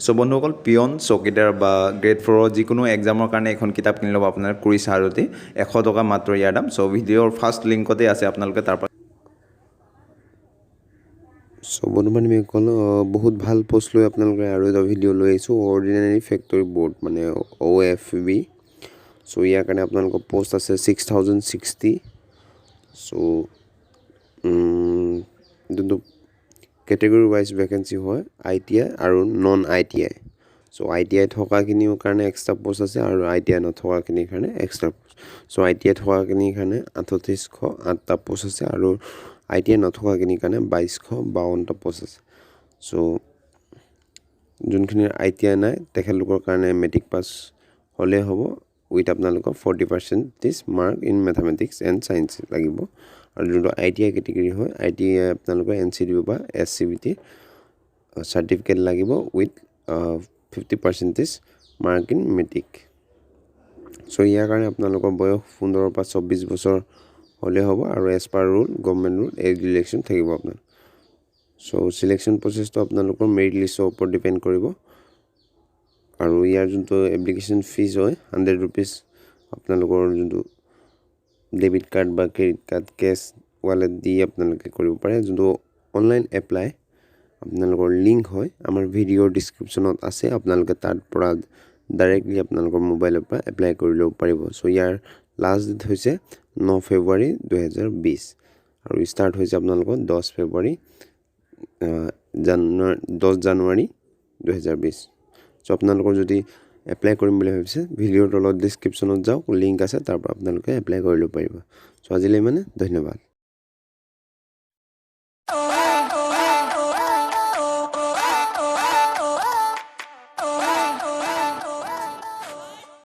so বন্ধুসকল peon চকীদাৰ বা গ্ৰেড 4 যিকোনো এক্সামৰ কাৰণে এখন কিতাপ কিনি ল'ব আপোনাৰ কুৰিছ হাৰতি 100 টকা মাত্ৰ ইয়াৰ দাম সো ভিডিঅ'ৰ ফাৰ্ষ্ট লিংকতে আছে আপোনালোকে তাৰ সো বন্ধুবান্ধৱীসকল বহুত ভাল পোষ্ট লৈ আপোনালোকে আৰু এটা ভিডিঅ' লৈ আহিছোঁ অৰ্ডিনাৰী ফেক্টৰী বোৰ্ড মানে OFB সো ইয়াৰ কাৰণে আপোনালোকৰ পোষ্ট আছে 6060 সো যোনটো কেটেগৰী ৱাইজ ভেকেঞ্চি হয় ITI আৰু নন ITI সো ITI থকাখিনিৰ কাৰণে এক্সট্ৰা পোষ্ট আছে আৰু ITI নথকাখিনিৰ কাৰণে এক্সট্ৰা পোষ্ট সো ITI থকাখিনিৰ কাৰণে 3808টা পোষ্ট আছে আৰু ITI নথকাখিনিৰ কাৰণে 2252টা পোষ্ট আছে সো যোনখিনিৰ ITI নাই তেখেতলোকৰ কাৰণে মেট্ৰিক পাছ হ'লে হ'ব উইথ আপোনালোকৰ 40% mark in mathematics and science লাগিব আৰু যোনটো ITI কেটেগৰী হয় ITI আপোনালোকৰ NCD বা SCBT চাৰ্টিফিকেট লাগিব with 50% mark in matric so ইয়াৰ কাৰণে আপোনালোকৰ বয়স 15 পৰা 24 বছৰ হ'লে হ'ব আৰু as per rule government rule as election থাকিব আপোনাৰ সো সিলেকশ্যন প্ৰচেছটো আপোনালোকৰ মেৰিট লিষ্টৰ ওপৰত ডিপেণ্ড কৰিব আৰু ইয়াৰ যোনটো এপ্লিকেশ্যন ফিজ হয় 100 ৰুপিজ আপোনালোকৰ যোনটো ডেবিট কাৰ্ড বা ক্ৰেডিট কাৰ্ড কেছ ৱালেট দি আপোনালোকে কৰিব পাৰে যোনটো অনলাইন এপ্লাই আপোনালোকৰ লিংক হয় আমাৰ ভিডিঅ'ৰ ডিছক্ৰিপশ্যনত আছে আপোনালোকে তাৰ পৰা ডাইৰেক্টলি আপোনালোকৰ মোবাইলৰ পৰা এপ্লাই কৰি ল'ব পাৰিব সো ইয়াৰ লাষ্ট ডেট হৈছে 9 ফেব্ৰুৱাৰী 2020 আৰু ষ্টাৰ্ট হৈছে আপোনালোকৰ 10 ফেব্ৰুৱাৰী 10 জানুৱাৰী 2020 সো আপোনালোকৰ যদি এপ্লাই কৰিম বুলি ভাবিছে ভিডিঅ'ৰ তলত ডিছক্ৰিপশ্যনত যাওক লিংক আছে তাৰ পৰা আপোনালোকে এপ্লাই কৰি ল'ব পাৰিব সো আজিলৈ মানে ধন্যবাদ